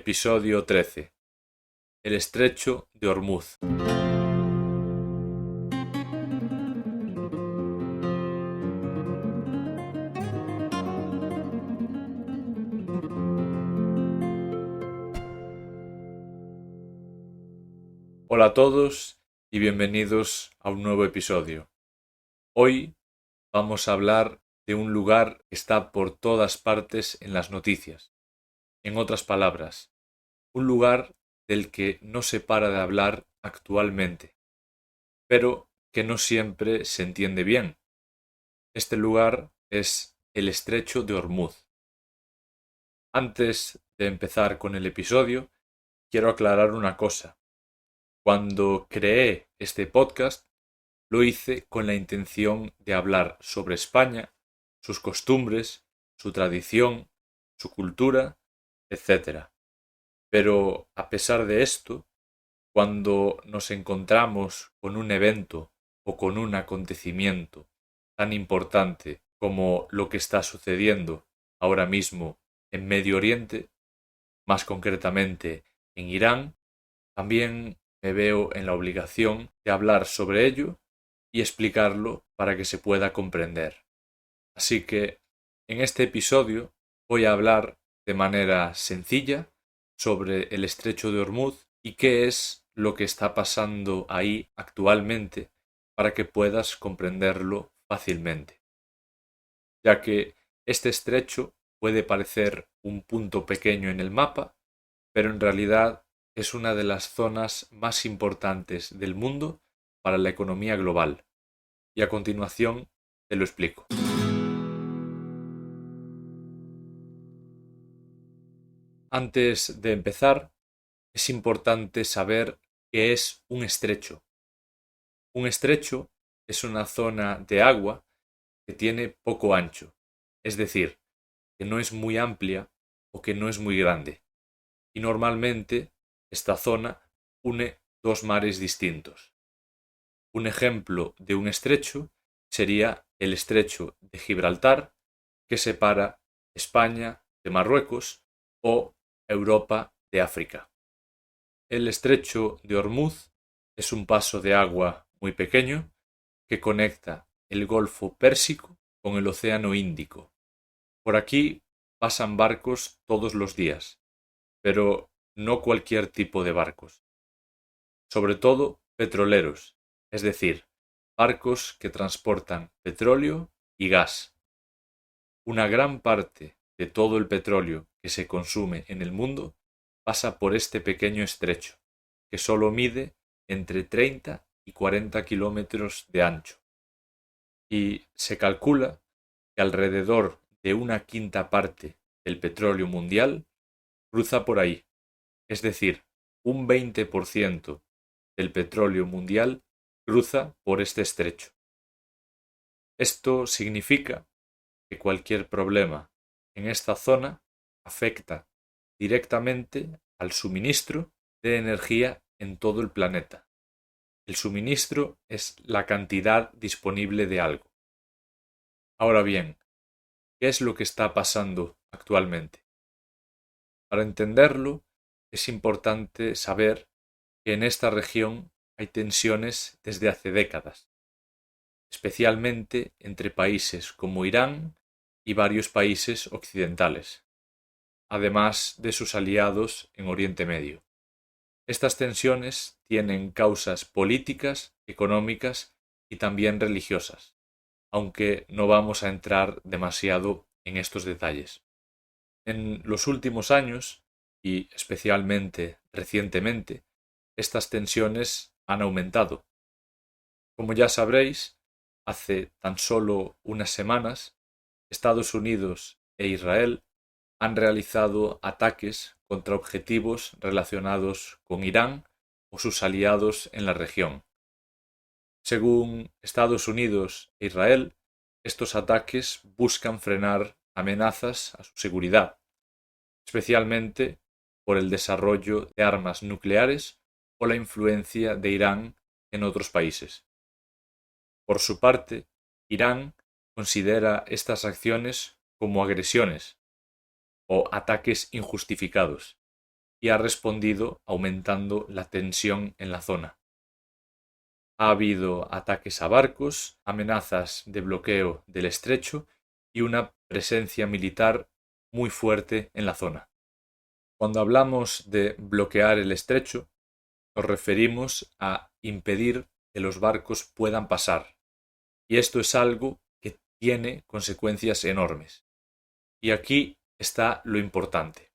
Episodio 13. El estrecho de Ormuz. Hola a todos y bienvenidos a un nuevo episodio. Hoy vamos a hablar de un lugar que está por todas partes en las noticias. En otras palabras, un lugar del que no se para de hablar actualmente, pero que no siempre se entiende bien. Este lugar es el estrecho de Ormuz. Antes de empezar con el episodio, quiero aclarar una cosa. Cuando creé este podcast, lo hice con la intención de hablar sobre España, sus costumbres, su tradición, su cultura, etc. Pero a pesar de esto, cuando nos encontramos con un evento o con un acontecimiento tan importante como lo que está sucediendo ahora mismo en Medio Oriente, más concretamente en Irán, también me veo en la obligación de hablar sobre ello y explicarlo para que se pueda comprender. Así que en este episodio voy a hablar de manera sencilla sobre el estrecho de Ormuz y qué es lo que está pasando ahí actualmente para que puedas comprenderlo fácilmente. Ya que este estrecho puede parecer un punto pequeño en el mapa, pero en realidad es una de las zonas más importantes del mundo para la economía global. Y a continuación te lo explico. Antes de empezar, es importante saber qué es un estrecho. Un estrecho es una zona de agua que tiene poco ancho, es decir, que no es muy amplia o que no es muy grande. Y normalmente esta zona une dos mares distintos. Un ejemplo de un estrecho sería el estrecho de Gibraltar, que separa España de Marruecos o Europa de África. El estrecho de Ormuz es un paso de agua muy pequeño que conecta el Golfo Pérsico con el Océano Índico. Por aquí pasan barcos todos los días, pero no cualquier tipo de barcos. Sobre todo petroleros, es decir, barcos que transportan petróleo y gas. Una gran parte de todo el petróleo que se consume en el mundo pasa por este pequeño estrecho, que solo mide entre 30 y 40 kilómetros de ancho. Y se calcula que alrededor de una quinta parte del petróleo mundial cruza por ahí, es decir, un 20% del petróleo mundial cruza por este estrecho. Esto significa que cualquier problema en esta zona afecta directamente al suministro de energía en todo el planeta. El suministro es la cantidad disponible de algo. Ahora bien, ¿qué es lo que está pasando actualmente? Para entenderlo, es importante saber que en esta región hay tensiones desde hace décadas, especialmente entre países como Irán y varios países occidentales, además de sus aliados en Oriente Medio. Estas tensiones tienen causas políticas, económicas y también religiosas, aunque no vamos a entrar demasiado en estos detalles. En los últimos años, y especialmente recientemente, estas tensiones han aumentado. Como ya sabréis, hace tan solo unas semanas, Estados Unidos e Israel han realizado ataques contra objetivos relacionados con Irán o sus aliados en la región. Según Estados Unidos e Israel, estos ataques buscan frenar amenazas a su seguridad, especialmente por el desarrollo de armas nucleares o la influencia de Irán en otros países. Por su parte, Irán considera estas acciones como agresiones o ataques injustificados y ha respondido aumentando la tensión en la zona. Ha habido ataques a barcos, amenazas de bloqueo del estrecho y una presencia militar muy fuerte en la zona. Cuando hablamos de bloquear el estrecho, nos referimos a impedir que los barcos puedan pasar. Y esto es algo que tiene consecuencias enormes. Y aquí está lo importante.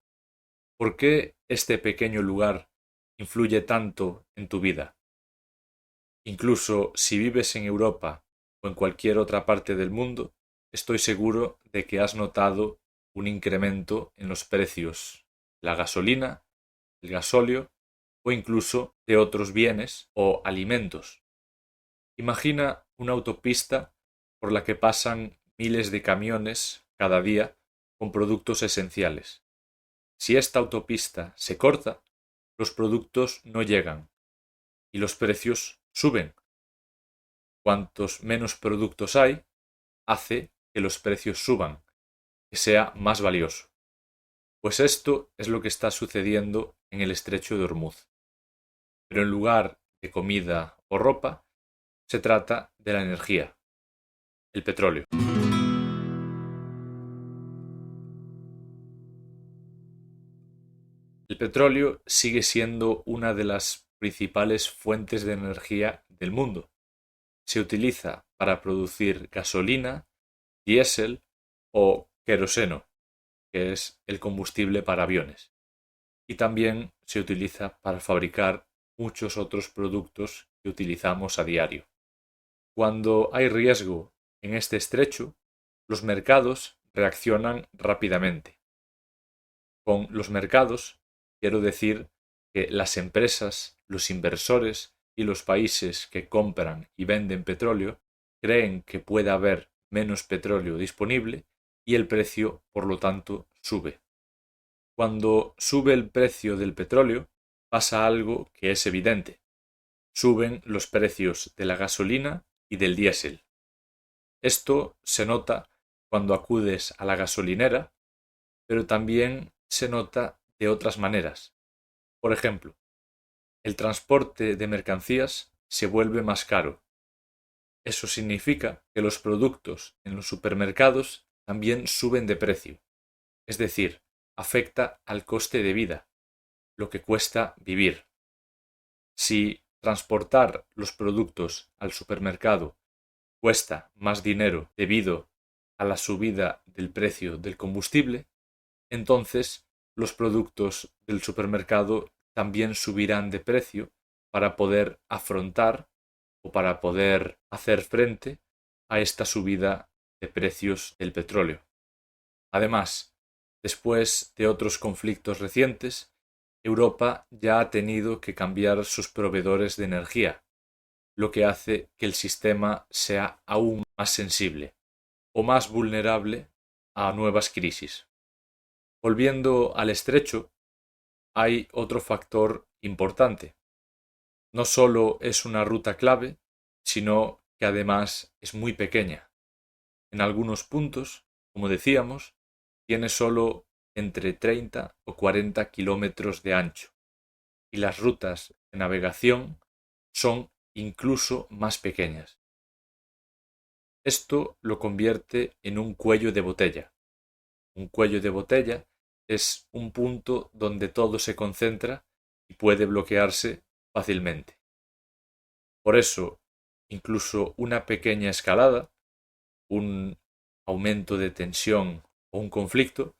¿Por qué este pequeño lugar influye tanto en tu vida? Incluso si vives en Europa o en cualquier otra parte del mundo, estoy seguro de que has notado un incremento en los precios de la gasolina, el gasóleo o incluso de otros bienes o alimentos. Imagina una autopista por la que pasan miles de camiones cada día con productos esenciales. Si esta autopista se corta, los productos no llegan y los precios suben. Cuantos menos productos hay, hace que los precios suban, que sea más valioso. Pues esto es lo que está sucediendo en el estrecho de Ormuz. Pero en lugar de comida o ropa, se trata de la energía, el petróleo. El petróleo sigue siendo una de las principales fuentes de energía del mundo. Se utiliza para producir gasolina, diésel o queroseno, que es el combustible para aviones. Y también se utiliza para fabricar muchos otros productos que utilizamos a diario. Cuando hay riesgo en este estrecho, los mercados reaccionan rápidamente. Con los mercados quiero decir que las empresas, los inversores y los países que compran y venden petróleo creen que puede haber menos petróleo disponible y el precio, por lo tanto, sube. Cuando sube el precio del petróleo, pasa algo que es evidente. Suben los precios de la gasolina y del diésel. Esto se nota cuando acudes a la gasolinera, pero también se nota de otras maneras. Por ejemplo, el transporte de mercancías se vuelve más caro. Eso significa que los productos en los supermercados también suben de precio. Es decir, afecta al coste de vida, lo que cuesta vivir. Si transportar los productos al supermercado cuesta más dinero debido a la subida del precio del combustible, entonces los productos del supermercado también subirán de precio para poder afrontar o para poder hacer frente a esta subida de precios del petróleo. Además, después de otros conflictos recientes, Europa ya ha tenido que cambiar sus proveedores de energía, lo que hace que el sistema sea aún más sensible o más vulnerable a nuevas crisis. Volviendo al estrecho, hay otro factor importante. No solo es una ruta clave, sino que además es muy pequeña. En algunos puntos, como decíamos, tiene solo entre 30 o 40 kilómetros de ancho, y las rutas de navegación son incluso más pequeñas. Esto lo convierte en un cuello de botella. Un cuello de botella es un punto donde todo se concentra y puede bloquearse fácilmente. Por eso, incluso una pequeña escalada, un aumento de tensión o un conflicto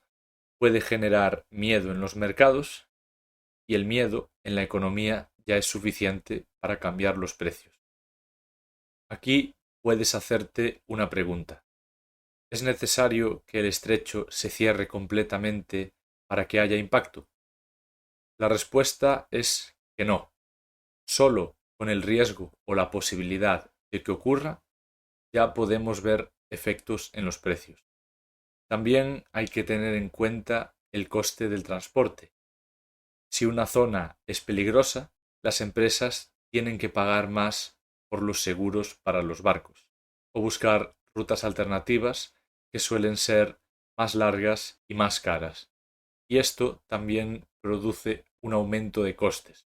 puede generar miedo en los mercados y el miedo en la economía ya es suficiente para cambiar los precios. Aquí puedes hacerte una pregunta. ¿Es necesario que el estrecho se cierre completamente para que haya impacto? La respuesta es que no. Solo con el riesgo o la posibilidad de que ocurra, ya podemos ver efectos en los precios. También hay que tener en cuenta el coste del transporte. Si una zona es peligrosa, las empresas tienen que pagar más por los seguros para los barcos o buscar rutas alternativas que suelen ser más largas y más caras. Y esto también produce un aumento de costes.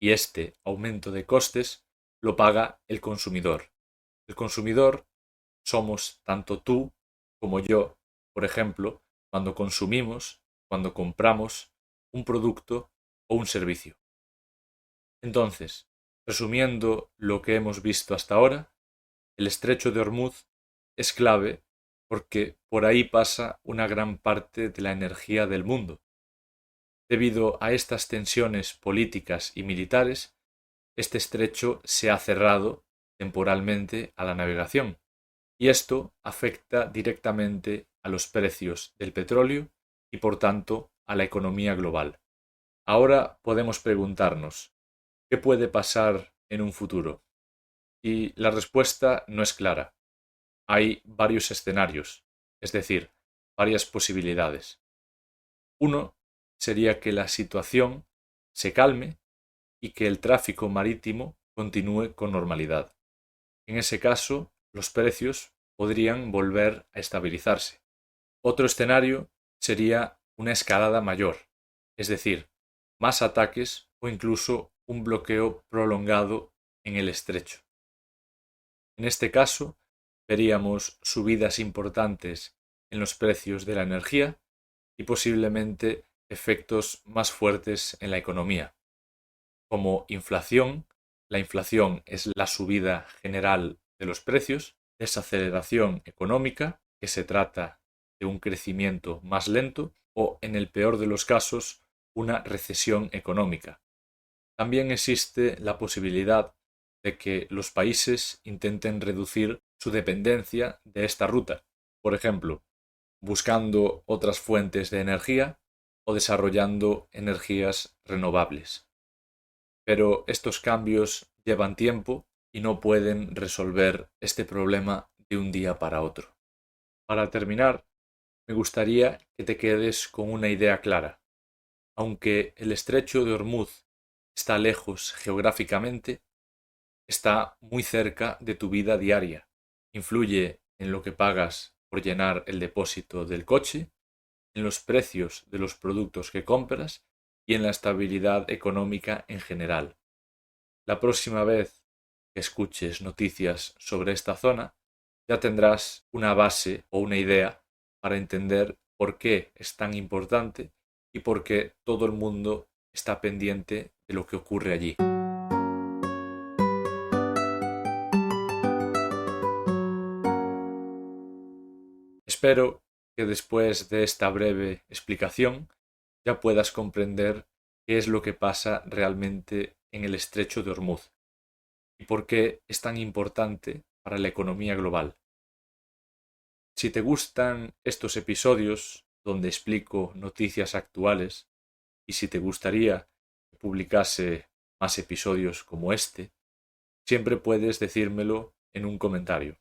Y este aumento de costes lo paga el consumidor. El consumidor somos tanto tú como yo, por ejemplo, cuando consumimos, cuando compramos un producto o un servicio. Entonces, resumiendo lo que hemos visto hasta ahora, el estrecho de Hormuz es clave porque por ahí pasa una gran parte de la energía del mundo. Debido a estas tensiones políticas y militares, este estrecho se ha cerrado temporalmente a la navegación, y esto afecta directamente a los precios del petróleo y por tanto a la economía global. Ahora podemos preguntarnos, ¿qué puede pasar en un futuro? Y la respuesta no es clara. Hay varios escenarios, es decir, varias posibilidades. Uno sería que la situación se calme y que el tráfico marítimo continúe con normalidad. En ese caso, los precios podrían volver a estabilizarse. Otro escenario sería una escalada mayor, es decir, más ataques o incluso un bloqueo prolongado en el estrecho. En este caso, veríamos subidas importantes en los precios de la energía y posiblemente efectos más fuertes en la economía, como inflación. La inflación es la subida general de los precios, desaceleración económica, que se trata de un crecimiento más lento, o, en el peor de los casos, una recesión económica. También existe la posibilidad de que los países intenten reducir su dependencia de esta ruta, por ejemplo, buscando otras fuentes de energía o desarrollando energías renovables. Pero estos cambios llevan tiempo y no pueden resolver este problema de un día para otro. Para terminar, me gustaría que te quedes con una idea clara. Aunque el estrecho de Hormuz está lejos geográficamente, está muy cerca de tu vida diaria. Influye en lo que pagas por llenar el depósito del coche, en los precios de los productos que compras y en la estabilidad económica en general. La próxima vez que escuches noticias sobre esta zona, ya tendrás una base o una idea para entender por qué es tan importante y por qué todo el mundo está pendiente de lo que ocurre allí. Espero que después de esta breve explicación ya puedas comprender qué es lo que pasa realmente en el estrecho de Hormuz y por qué es tan importante para la economía global. Si te gustan estos episodios donde explico noticias actuales y si te gustaría que publicase más episodios como este, siempre puedes decírmelo en un comentario.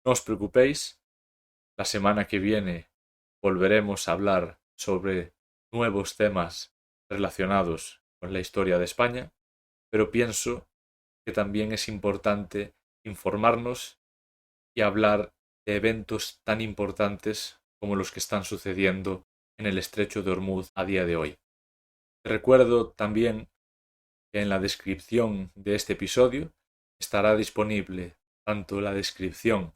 No os preocupéis, la semana que viene volveremos a hablar sobre nuevos temas relacionados con la historia de España, pero pienso que también es importante informarnos y hablar de eventos tan importantes como los que están sucediendo en el estrecho de Hormuz a día de hoy. Te recuerdo también que en la descripción de este episodio estará disponible tanto la descripción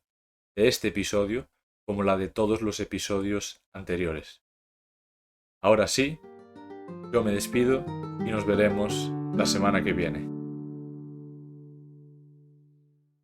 de este episodio como la de todos los episodios anteriores. Ahora sí, yo me despido y nos veremos la semana que viene.